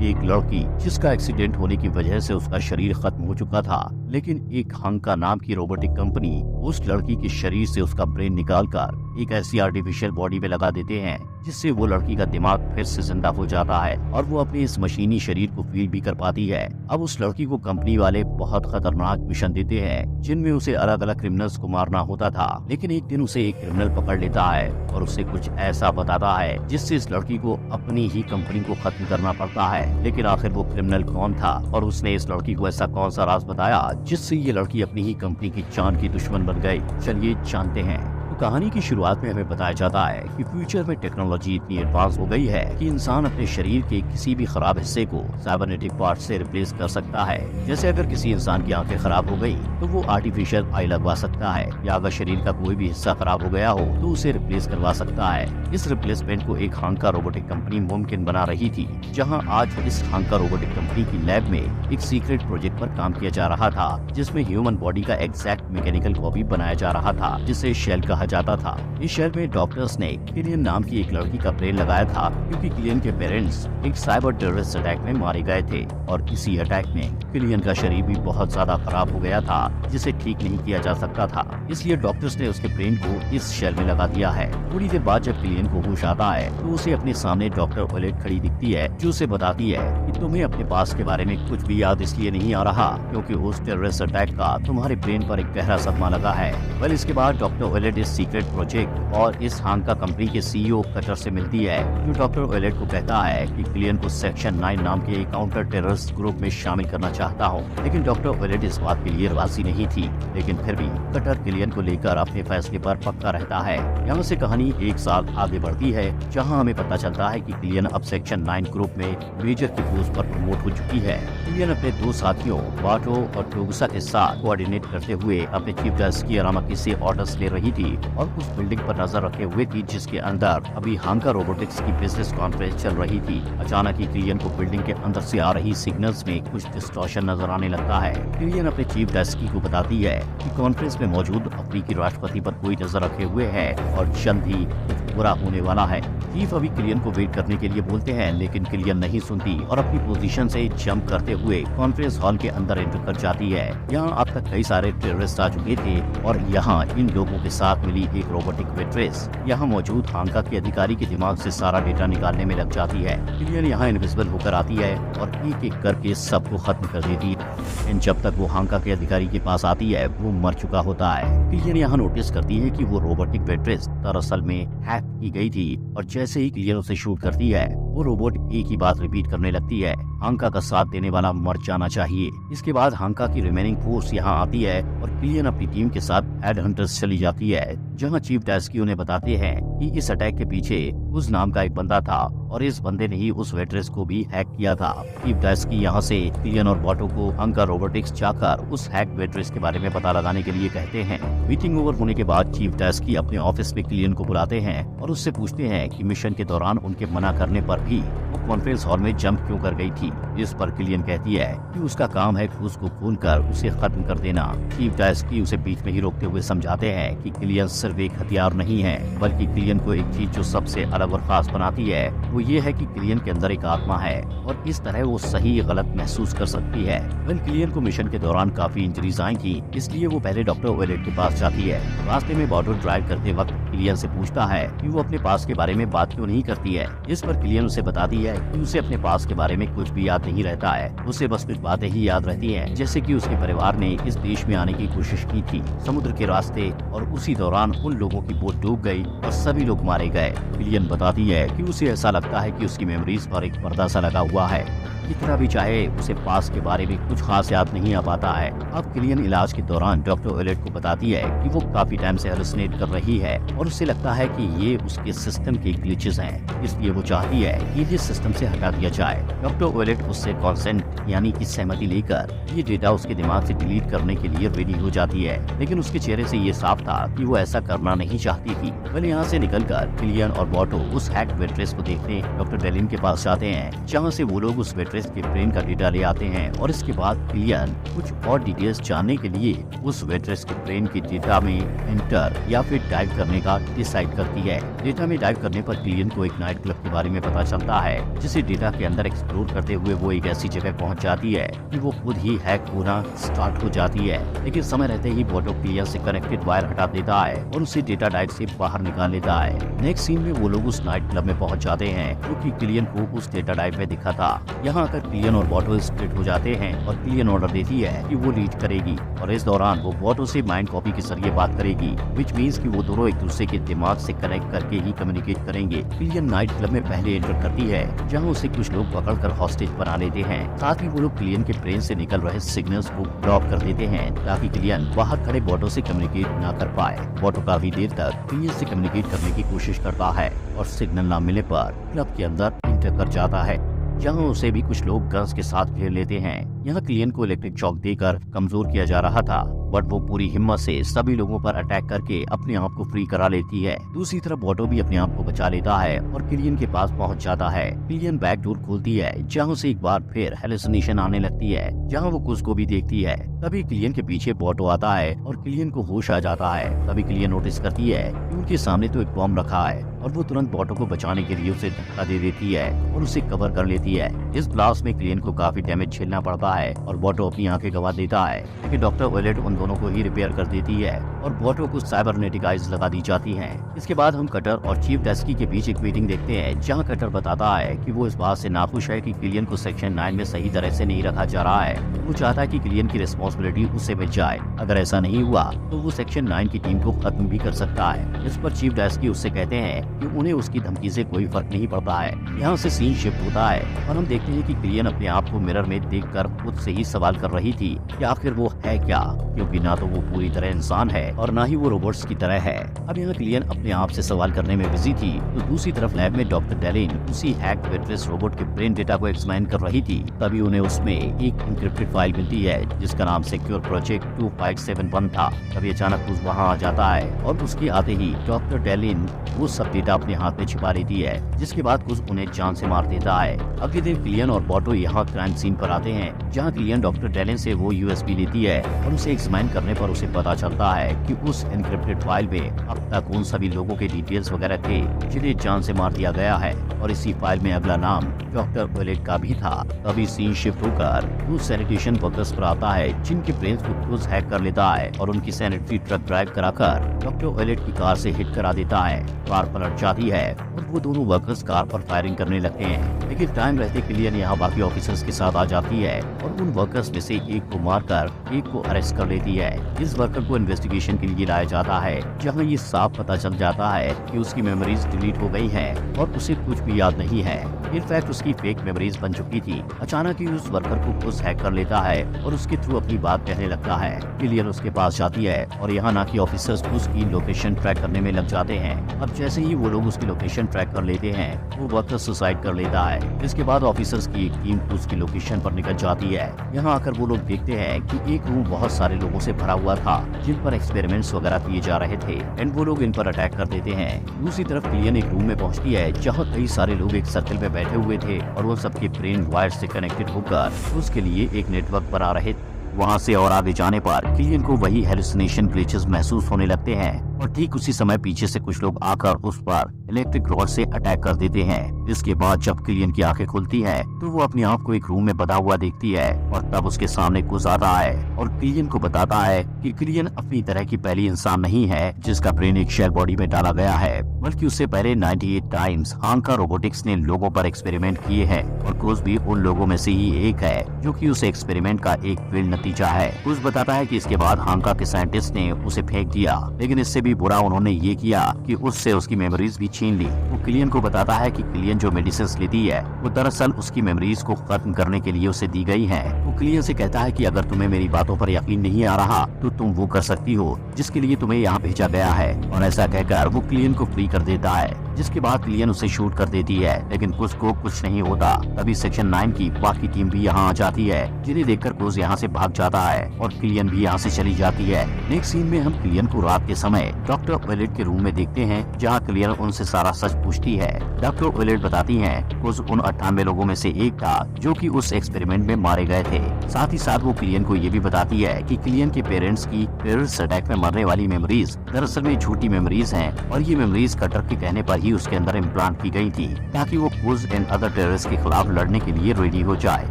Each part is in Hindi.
एक लड़की जिसका एक्सीडेंट होने की वजह से उसका शरीर खत्म हो चुका था, लेकिन एक हांका नाम की रोबोटिक कंपनी उस लड़की के शरीर से उसका ब्रेन निकालकर एक ऐसी आर्टिफिशियल बॉडी में लगा देते हैं जिससे वो लड़की का दिमाग फिर से जिंदा हो जाता है और वो अपने इस मशीनी शरीर को फील भी कर पाती है। अब उस लड़की को कंपनी वाले बहुत खतरनाक मिशन देते हैं जिनमें उसे अलग अलग क्रिमिनल्स को मारना होता था, लेकिन एक दिन उसे एक क्रिमिनल पकड़ लेता है और उसे कुछ ऐसा बताता है जिससे इस लड़की को अपनी ही कंपनी को खत्म करना पड़ता है। लेकिन आखिर वो क्रिमिनल कौन था और उसने इस लड़की को ऐसा कौन सा राज बताया जिससे ये लड़की अपनी ही कंपनी की जान की दुश्मन बन गई? चलिए जानते हैं। तो कहानी की शुरुआत में हमें बताया जाता है कि फ्यूचर में टेक्नोलॉजी इतनी एडवांस हो गई है कि इंसान अपने शरीर के किसी भी खराब हिस्से को साइबरनेटिक पार्ट से रिप्लेस कर सकता है। जैसे अगर किसी इंसान की आंखें खराब हो गई तो वो आर्टिफिशियल आई लगवा सकता है, या अगर शरीर का कोई भी हिस्सा खराब हो गया हो तो उसे रिप्लेस करवा सकता है। इस रिप्लेसमेंट को एक हांका रोबोटिक कंपनी मुमकिन बना रही थी, जहाँ आज इस हांका रोबोटिक कंपनी की लैब में एक सीक्रेट प्रोजेक्ट पर काम किया जा रहा था, जिसमें ह्यूमन बॉडी का एग्जैक्ट मैकेनिकल कॉपी बनाया जा रहा था, जिसे शेल कहा जाता था। इस शेल में डॉक्टर्स ने किलियन नाम की एक लड़की का ब्रेन लगाया था, क्योंकि किलियन के पेरेंट्स एक साइबर टेररिस्ट अटैक में मारे गए थे और इसी अटैक में किलियन का शरीर भी बहुत ज्यादा खराब हो गया था, जिसे ठीक नहीं किया जा सकता था। इसलिए डॉक्टर्स ने उसके ब्रेन को इस शेल में लगा दिया है। थोड़ी देर बाद जब किलियन को होश आता है तो उसे अपने सामने डॉक्टर ओलेट खड़ी दिखती है, जो उसे बताती है कि तुम्हें अपने पास के बारे में कुछ भी याद इसलिए नहीं आ रहा क्योंकि उस टेररिस्ट अटैक का तुम्हारे ब्रेन पर एक गहरा सदमा लगा है। वेल, इसके बाद डॉक्टर ओलेट इस सीक्रेट प्रोजेक्ट और इस हांका कंपनी के सीईओ कटर से मिलती है, जो डॉक्टर ओलेट को कहता है कि किलियन को सेक्शन 9 नाम के एक काउंटर टेररिस्ट ग्रुप में शामिल करना चाहता हूँ। लेकिन डॉक्टर ओलेट इस बात के लिए राजी नहीं थी, लेकिन फिर भी कटर किलियन को लेकर अपने फैसले पर पक्का रहता है। यहाँ से कहानी एक साल आगे बढ़ती है, जहाँ हमें पता चलता है कि किलियन अब सेक्शन 9 ग्रुप में मेजर की पोस्ट पर प्रमोट हो चुकी है। किलियन अपने दो साथियों बाटो और टोगुसा के साथ कोऑर्डिनेट करते हुए अपने चीफ जस्टिस की अरामाकी से ऑर्डर्स ले रही थी और उस बिल्डिंग पर नजर रखे हुए थी जिसके अंदर अभी हांका रोबोटिक्स की बिजनेस कॉन्फ्रेंस चल रही थी। अचानक ही किलियन को बिल्डिंग के अंदर से आ रही सिग्नल्स में कुछ डिस्टॉर्शन नजर आने लगता है। किलियन अपने चीफ जस्टिस को बताती है कि कॉन्फ्रेंस में मौजूद अफ्रीकी राष्ट्रपति पर कोई नजर रखे हुए है और जल्द ही कुछ बुरा होने वाला है। चीफ अभी किलियन को वेट करने के लिए बोलते हैं, लेकिन किलियन नहीं सुनती और अपनी पोजीशन से जंप करते हुए कॉन्फ्रेंस हॉल के अंदर एंटर कर जाती है। यहाँ अब तक कई सारे टेररिस्ट आ चुके थे और यहाँ इन लोगों के साथ मिली एक रोबोटिक वेट्रेस यहाँ मौजूद हांका के अधिकारी के दिमाग से सारा डेटा निकालने में लग जाती है। किलियन यहाँ इनविजिबल होकर आती है और एक एक करके सबको खत्म कर देती है। जब तक वो हांका के अधिकारी के पास आती है वो मर चुका होता है। किलियन यहाँ नोटिस करती है कि वो रोबोटिक वेट्रेस दरअसल में हैक की गई थी और जैसे ही किलियन उसे शूट करती है वो रोबोट एक ही बात रिपीट करने लगती है, हांका का साथ देने वाला मर जाना चाहिए। इसके बाद हांका की रिमेनिंग फोर्स यहाँ आती है और किलियन अपनी टीम के साथ हेड हंटर्स चली जाती है, जहाँ चीफ डेस्की उन्हें बताते हैं कि इस अटैक के पीछे उस नाम का एक बंदा था और इस बंदे ने ही उस वेट्रेस को भी हैक किया था। चीफ डेस्की यहाँ से किलियन और बाटो को हांका रोबोटिक्स जाकर उस हैक वेट्रेस के बारे में पता लगाने के लिए कहते हैं। मीटिंग ओवर होने के बाद चीफ डेस्की अपने ऑफिस में किलियन को बुलाते हैं और उससे पूछते हैं कि मिशन के दौरान उनके मना करने पर भी वो कॉन्फ्रेंस हॉल में जंप क्यों कर गई थी। इस पर किलियन कहती है कि उसका काम है घूस को खून कर उसे खत्म कर देना। चीफ डेस्की उसे बीच में ही रोकते हुए समझाते हैं कि किलियन सिर्फ एक हथियार नहीं है, बल्कि किलियन को एक चीज जो सबसे अलग और खास बनाती है वो ये है कि किलियन के अंदर एक आत्मा है और इस तरह वो सही गलत महसूस कर सकती है। वेल, किलियन को मिशन के दौरान काफी इंजरीज आई थी, इसलिए वो पहले डॉक्टर ओलेट के पास जाती है। रास्ते में बाटो ड्राइव करते वक्त किलियन से पूछता है कि वो अपने पास के बारे में बात क्यों नहीं करती है। इस पर किलियन उसे बताती है कि उसे अपने पास के बारे में कुछ भी याद नहीं रहता है, उसे बस कुछ बातें ही याद रहती हैं, जैसे कि उसके परिवार ने इस देश में आने की कोशिश की थी समुद्र के रास्ते और उसी दौरान उन लोगों की बोट डूब गई और सभी लोग मारे गए। किलियन बताती है कि उसे ऐसा लगता है कि उसकी मेमोरीज पर एक पर्दा सा लगा हुआ है, कितना भी चाहे उसे पास के बारे में कुछ खास याद नहीं आ पाता है। अब किलियन इलाज के दौरान डॉक्टर ओलेट को बताती है कि वो काफी टाइम से हेलुसिनेट कर रही है और उसे लगता है कि ये उसके सिस्टम के ग्लिचेस हैं, इसलिए वो चाहती है कि ये सिस्टम से हटा दिया जाए। डॉक्टर ओलेट उससे कॉन्सेंट यानी कि सहमति लेकर ये डेटा उसके दिमाग से डिलीट करने के लिए रेडी हो जाती है। लेकिन उसके चेहरे से ये साफ था कि वो ऐसा करना नहीं चाहती थी। वह यहाँ से निकलकर किलियन और बॉटो उस हैक वेट्रेस को देखने डॉक्टर डेलिन के पास जाते हैं, जहाँ से वो लोग उस वेट्रेस के ब्रेन का डेटा ले आते हैं। और इसके बाद किलियन कुछ और डिटेल्स जानने के लिए उस वेट्रेस के ब्रेन के डेटा में एंटर या फिर टाइप करने का डिसाइड करती है। डेटा में टाइप करने पर किलियन को एक नाइट क्लब के बारे में पता चलता है, जिसे डेटा के अंदर एक्सप्लोर करते हुए वो एक ऐसी जगह पहुंच जाती है कि वो खुद ही हैक होना स्टार्ट हो जाती है। लेकिन समय रहते ही बॉटो किलियन से कनेक्टेड वायर हटा देता है और उसे डेटा ड्राइव से बाहर निकाल लेता है। नेक्स्ट सीन में वो लोग उस नाइट क्लब में पहुंच जाते हैं, जो कि किलियन को उस डेटा ड्राइव में दिखा था। यहाँ आकर किलियन और बॉटो स्प्लिट हो जाते हैं और किलियन ऑर्डर देती है कि वो लीड करेगी और इस दौरान वो बॉटो से माइंड कॉपी के जरिए बात करेगी, विच मीन्स कि वो दोनों एक दूसरे के दिमाग से कनेक्ट करके ही कम्युनिकेट करेंगे। किलियन नाइट क्लब में पहले एंटर करती है, जहाँ उसे कुछ लोग पकड़कर हॉस्टेज बना लेते हैं। साथ ही वो लोग किलियन के ब्रेन से निकल रहे सिग्नल्स को ब्लॉक कर देते हैं, ताकि किलियन बाहर खड़े बॉटो से कम्युनिकेट न कर पाए। बॉटो काफी देर तक किलियन से कम्युनिकेट करने की कोशिश करता है और सिग्नल न मिलने पर क्लब के अंदर एंटर कर जाता है, जहाँ उसे भी कुछ लोग गन्स के साथ घेर लेते हैं। यहाँ किलियन को इलेक्ट्रिक शॉक देकर कमजोर किया जा रहा था, बट वो पूरी हिम्मत से सभी लोगों पर अटैक करके अपने आप को फ्री करा लेती है। दूसरी तरफ बॉटो भी अपने आप को बचा लेता है और किलियन के पास पहुंच जाता है। किलियन बैक डोर खोलती है, जहां से एक बार फिर हेलुसिनेशन आने लगती है, जहां वो कुछ को भी देखती है। तभी किलियन के पीछे बॉटो आता है और किलियन को होश आ जाता है। तभी किलियन नोटिस करती है कि उनके सामने तो एक बॉम्ब रखा है और वो तुरंत बॉटो को बचाने के लिए उसे धक्का दे देती है और उसे कवर कर लेती है। इस ब्लास्ट में किलियन को काफी डैमेज झेलना पड़ता है और बॉटो अपनी आंखें गंवा देता है, लेकिन डॉक्टर ओलेट उन दोनों को ही रिपेयर कर देती है और बॉटो को साइबरनेटिक आइज लगा दी जाती हैं। इसके बाद हम कटर और चीफ डेस्की के बीच एक मीटिंग देखते हैं, जहां कटर बताता है कि वो इस बात से नाखुश है कि किलियन को सेक्शन 9 में सही तरह से नहीं रखा जा रहा है। वो चाहता है कि किलियन की रिस्पॉन्सिबिलिटी उससे मिल जाए। अगर ऐसा नहीं हुआ तो वो सेक्शन 9 की टीम को खत्म भी कर सकता है। इस पर चीफ डेस्की उससे कहते हैं कि उन्हें उसकी धमकी से कोई फर्क नहीं पड़ता है। यहाँ से सीन शिफ्ट होता है और हम देखते हैं कि किलियन अपने आप को मिरर में देखकर खुद से ही सवाल कर रही थी कि आखिर वो है क्या, क्योंकि ना तो वो पूरी तरह इंसान है और ना ही वो रोबोट्स की तरह है। अब यहाँ किलियन अपने आप से सवाल करने में बिजी थी, तो दूसरी तरफ लैब में डॉक्टर डेलिन उसी हैक वेट्रेस रोबोट के ब्रेन डेटा को एक्समाइन कर रही थी। तभी उन्हें उसमें एक इंक्रिप्टेड फाइल मिलती है, जिसका नाम सिक्योर प्रोजेक्ट 2571 था। तभी अचानक उस वहाँ आ जाता है और उसके आते ही डॉक्टर डेलिन वो सब डेटा अपने हाथ में छिपा लेती है, जिसके बाद कुछ उन्हें जान से मार देता है। अगले दिन किलियन और बॉटो यहाँ क्राइम सीन पर आते हैं, जहाँ किलियन डॉक्टर डेलिन से वो यूएसबी लेती है और उसे एक्समाइन करने पर उसे पता चलता है कि उस एन्क्रिप्टेड फाइल में अब तक उन सभी लोगों के डिटेल्स वगैरह थे जिन्हें जान से मार दिया गया है और इसी फाइल में अगला नाम डॉक्टर ओलेट का भी था। तभी सीन शिफ्ट होकर वो सैनिटेशन वर्कर्स पर आता है, जिनके ब्रेन्स को खुद हैक कर लेता है और उनकी सैनिटरी ट्रक ड्राइव कराकर डॉक्टर ओलेट की कार से हिट करा देता है। कार पलट जाती है और वो दोनों वर्कर्स कार पर फायरिंग करने लगते हैं, लेकिन टाइम रहते किलियन यहाँ बाकी ऑफिसर्स के साथ आ जाती है और उन वर्कर्स में से एक को मारकर एक को अरेस्ट कर लेती है। इस वर्कर को इन्वेस्टिगेशन के लिए लाया जाता है, जहाँ ये साफ पता चल जाता है कि उसकी मेमोरीज डिलीट हो गई हैं और उसे कुछ भी याद नहीं है। इनफैक्ट उसकी फेक मेमोरीज बन चुकी थी। अचानक ही उस वर्कर को खुद हैक कर लेता है और उसके थ्रू अपनी बात कहने लगता है। किलियन उसके पास जाती है और यहाँ ना कि ऑफिसर्स उसकी लोकेशन ट्रैक करने में लग जाते हैं। अब जैसे ही वो लोग उसकी लोकेशन ट्रैक कर लेते हैं, वो वर्कर सुसाइड कर लेता है। इसके बाद ऑफिसर्स की एक टीम उसकी लोकेशन पर निकल जाती है। यहाँ आकर वो लोग देखते हैं कि एक रूम बहुत सारे लोगों से भरा हुआ था, जिन पर एक्सपेरिमेंट्स वगैरह किए जा रहे थे एंड वो लोग इन पर अटैक कर देते हैं। दूसरी तरफ किलियन एक रूम में पहुंचती है, जहाँ कई सारे लोग एक सर्कल में बैठे हुए थे और वो सबके ब्रेन वायर से कनेक्टेड होकर उसके लिए एक नेटवर्क बना रहे थे। वहाँ से और आगे जाने पर किलियन को वही हेलुसिनेशन ग्लिचेस महसूस होने लगते हैं और ठीक उसी समय पीछे से कुछ लोग आकर उस पर इलेक्ट्रिक रॉड से अटैक कर देते हैं। इसके बाद जब किलियन की आंखें खुलती हैं, तो वो अपने आप को एक रूम में बंधा हुआ देखती है और तब उसके सामने कुछ आता है और किलियन को बताता है कि किलियन अपनी तरह की पहली इंसान नहीं है जिसका ब्रेन एक शेल बॉडी में डाला गया है, बल्कि उससे पहले 98 टाइम्स हांका रोबोटिक्स ने लोगों पर एक्सपेरिमेंट किए हैं और क्रूज भी उन लोगों में से ही एक है जो कि उस एक्सपेरिमेंट का एक फेल्ड नतीजा है। क्रूज बताता है कि इसके बाद हांका के साइंटिस्ट ने उसे फेंक दिया, लेकिन इससे भी भी बुरा उन्होंने ये किया कि उससे उसकी मेमोरीज भी छीन ली। वो किलियन को बताता है कि किलियन जो मेडिसिन लेती है वो दरअसल उसकी मेमोरीज को खत्म करने के लिए उसे दी गई है। वो किलियन से कहता है कि अगर तुम्हें मेरी बातों पर यकीन नहीं आ रहा तो तुम वो कर सकती हो जिसके लिए तुम्हें यहाँ भेजा गया है, और ऐसा कहकर वो किलियन को फ्री कर देता है। जिसके बाद किलियन उसे शूट कर देती है, लेकिन कुछ को कुछ नहीं होता। तभी सेक्शन 9 की बाकी टीम भी यहाँ आ जाती है, जिन्हें देखकर कुछ यहाँ से भाग जाता है और किलियन भी यहाँ से चली जाती है। नेक्स्ट सीन में हम किलियन को रात के समय डॉक्टर ओलेट के रूम में देखते हैं, जहाँ किलियन उनसे सारा सच पूछती है। डॉक्टर ओलेट बताती है कुछ उन 98 लोगों में से एक था जो कि उस एक्सपेरिमेंट में मारे गए थे। साथ ही साथ वो किलियन को ये भी बताती है कि किलियन के पेरेंट्स की टेररिस्ट अटैक में मरने वाली मेमोरीज दरअसल में झूठी मेमोरीज हैं, और ये मेमोरीज कटर के कहने पर ही उसके अंदर इम्प्लांट की गई थी ताकि वो कुछ एंड अदर टेररिस्ट के खिलाफ लड़ने के लिए रेडी हो जाए।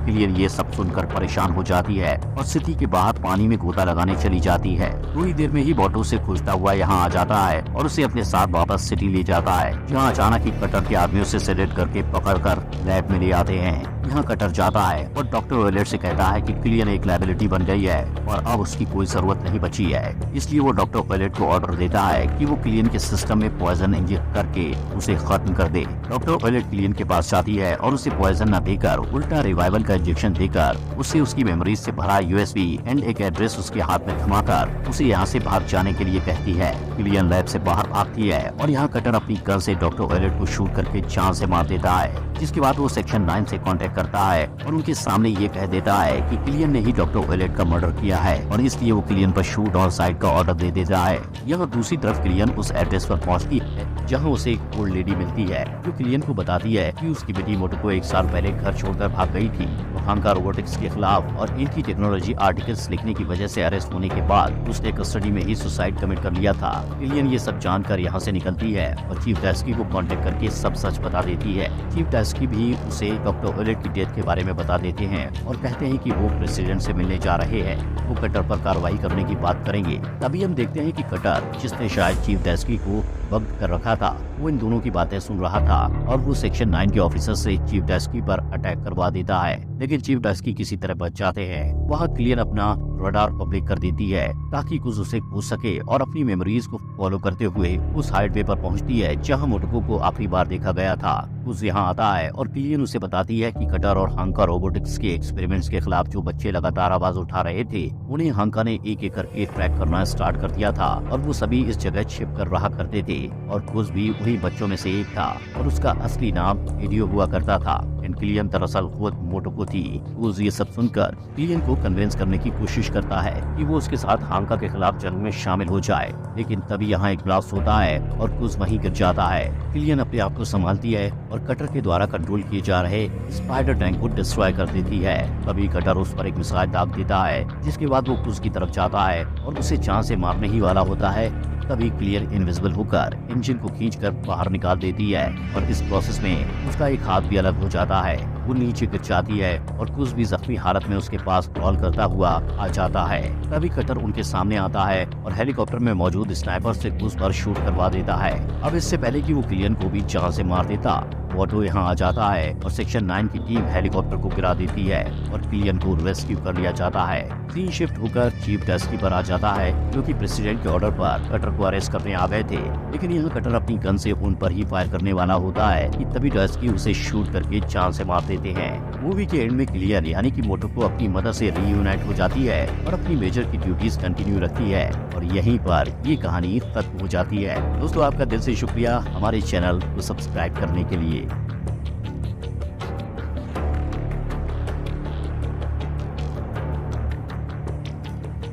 किलियन ये सब सुनकर परेशान हो जाती है और सिटी के बाहर पानी में गोता लगाने चली जाती है। थोड़ी देर में ही बॉटो से खुजता हुआ यहाँ आ जाता है और उसे अपने साथ वापस सिटी ले जाता है, जहाँ अचानक ही कटर के आदमी उसे सेडेट करके पकड़कर लैब में ले आते हैं। यहाँ कटर जाता है और डॉक्टर ओलेट से कहता है कि किलियन एक लायबिलिटी बन गई है और अब उसकी कोई जरूरत नहीं बची है। इसलिए वो डॉक्टर ओलेट को ऑर्डर देता है कि वो किलियन के सिस्टम में पॉइजन इंजेक्ट करके उसे खत्म कर दे। डॉक्टर ओलेट किलियन के पास जाती है और उसे पॉइजन न देकर उल्टा रिवाइवल का इंजेक्शन देकर उसे उसकी मेमोरीज से भरा यूएसबी एंड एक एड्रेस उसके हाथ में थमाकर उसे यहाँ से भाग जाने के लिए कहती है। किलियन लैब से बाहर भागती है और यहाँ कटर अपनी गन से डॉक्टर ओलेट को शूट करके जान से मार देता है। जिसके बाद वो सेक्शन 9 से कांटेक्ट करता है और उनके सामने ये कह देता है कि किलियन ने ही डॉक्टर ओलेट का मर्डर किया है और इसलिए वो किलियन पर शूट ऑन साइट का ऑर्डर दे देता है। यहाँ दूसरी तरफ किलियन उस एड्रेस पर पहुँचती है जहाँ उसे एक ओल्ड लेडी मिलती है जो किलियन को बताती है कि उसकी बेटी मोटोको 1 साल पहले घर छोड़कर भाग गई थी। वो हांका रोबोटिक्स के खिलाफ और इनकी टेक्नोलॉजी आर्टिकल्स लिखने की वजह से अरेस्ट होने के बाद उसने कस्टडी में ही सुसाइड कमिट कर लिया था। किलियन ये सब जानकर यहाँ से निकलती है और चीफ डेस्की को कांटेक्ट करके सब सच बता देती है। चीफ डेस्की भी उसे डॉक्टर ओलेट की डेथ के बारे में बता देते हैं और कहते हैं कि वो प्रेसिडेंट से मिलने जा रहे हैं, वो कटर पर कार्रवाई करने की बात करेंगे। तभी हम देखते हैं कि कटर, जिसने शायद चीफ डेस्की को बग्ड कर रखा था, वो इन दोनों की बातें सुन रहा था और वो सेक्शन 9 के ऑफिसर से चीफ डेस्की पर अटैक करवा देता है, लेकिन चीफ डेस्की किसी तरह बच जाते हैं। वहाँ किलियन अपना रडार पब्लिक कर देती है ताकि कुछ उसे पूछ सके और अपनी मेमोरीज को फॉलो करते हुए उस हाईवे पर पहुंचती है जहां मोटोको को आखिरी बार देखा गया था। कुछ यहाँ आता है और किलियन उसे बताती है कि कटर और हांका रोबोटिक्स के एक्सपेरिमेंट्स के खिलाफ जो बच्चे लगातार आवाज उठा रहे थे, उन्हें हांका ने एक एक करके ट्रैक करना स्टार्ट कर दिया था और वो सभी इस जगह छिप कर रहा करते थे और कुछ भी उन्हीं बच्चों में से एक था और उसका असली नाम एडियो हुआ करता था। किलियन दरअसल खुद मोटोको थी। उस ये सब सुनकर किलियन को कन्विंस करने की कोशिश करता है कि वो उसके साथ हांका के खिलाफ जंग में शामिल हो जाए, लेकिन तभी यहाँ एक ब्लास्ट होता है और कुछ वहीं गिर जाता है। किलियन अपने आप को संभालती है और कटर के द्वारा कंट्रोल किए जा रहे स्पाइडर टैंक को डिस्ट्रॉय कर देती है। तभी कटर उस पर एक मिसाइल दाग देता है, जिसके बाद वो कुछ की तरफ जाता है और उसे जान से मारने ही वाला होता है। तभी क्लियर इनविजिबल होकर इंजन को खींचकर बाहर निकाल देती है और इस प्रोसेस में उसका एक हाथ भी अलग हो जाता है। वो नीचे गिर जाती है और कुछ भी जख्मी हालत में उसके पास कॉल करता हुआ आ जाता है। तभी कटर उनके सामने आता है और हेलीकॉप्टर में मौजूद स्नाइपर से कुछ पर शूट करवा देता है। अब इससे पहले कि वो किलियन को भी जान से मार देता, ऑटो यहाँ आ जाता है और सेक्शन 9 की टीम हेलीकॉप्टर को गिरा देती है और किलियन को रेस्क्यू कर लिया जाता है। सीन शिफ्ट होकर चीफ डेस्की पर आ जाता है, जो कि प्रेसिडेंट के ऑर्डर पर कटर को अरेस्ट करने आ गए थे, लेकिन यहाँ कटर अपनी गन से उन पर ही फायर करने वाला होता है कि तभी डेस्की उसे शूट करके जान से मार देते हैं। मूवी के एंड में क्लियर यानी कि मोटोको अपनी मदर से रीयूनाइट हो जाती है और अपनी मेजर की ड्यूटीज कंटिन्यू रखती है और यहीं पर ये कहानी खत्म हो जाती है। दोस्तों, आपका दिल से शुक्रिया हमारे चैनल को सब्सक्राइब करने के लिए।